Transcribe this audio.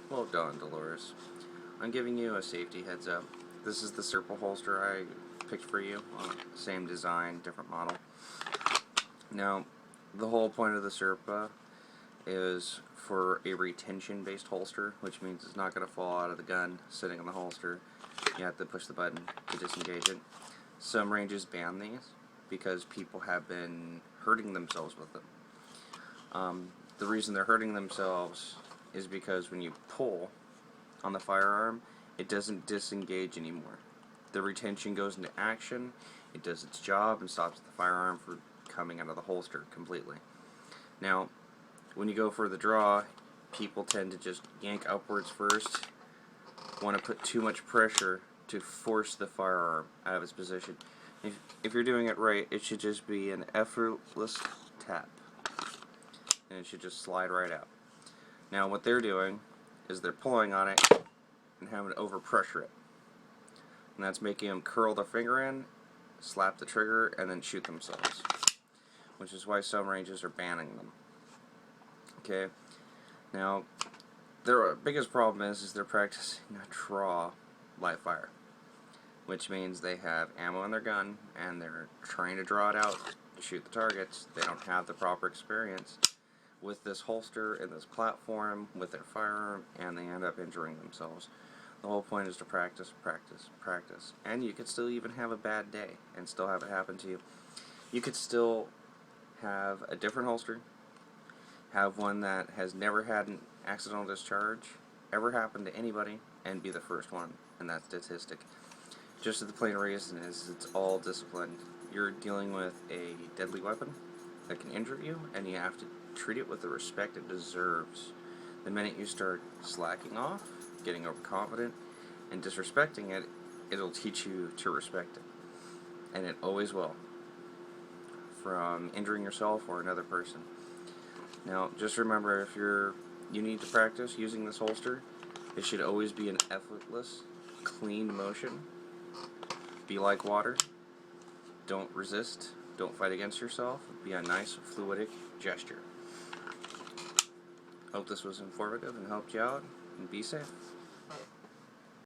Well done, Dolores. I'm giving you a safety heads up. This is the SERPA holster I picked for you. Same design, different model. Now, the whole point of the SERPA is for a retention-based holster, which means it's not going to fall out of the gun sitting on the holster. You have to push the button to disengage it. Some ranges ban these because people have been hurting themselves with them. The reason they're hurting themselves is because when you pull on the firearm, it doesn't disengage anymore. The retention goes into action, it does its job, and stops the firearm from coming out of the holster completely. Now, when you go for the draw, people tend to just yank upwards first, want to put too much pressure to force the firearm out of its position. If you're doing it right, it should just be an effortless tap, and it should just slide right out. Now what they're doing is they're pulling on it and having to overpressure it, and that's making them curl their finger in, slap the trigger, and then shoot themselves, which is why some ranges are banning them. Okay, now their biggest problem is they're practicing a draw live fire, which means they have ammo in their gun and they're trying to draw it out to shoot the targets. They don't have the proper experience with this holster and this platform with their firearm, and they end up injuring themselves. The whole point is to practice, practice, practice. And you could still even have a bad day and still have it happen to you. You could still have a different holster, have one that has never had an accidental discharge ever happen to anybody, and be the first one in that statistic. Just the plain reason is it's all discipline. You're dealing with a deadly weapon that can injure you, and you have to treat it with the respect it deserves. The minute you start slacking off, getting overconfident, and disrespecting it, it'll teach you to respect it. And it always will, from injuring yourself or another person. Now, just remember, if you need to practice using this holster, it should always be an effortless, clean motion. Be like water. Don't resist. Don't fight against yourself. Be a nice, fluidic gesture. Hope this was informative and helped you out, and be safe.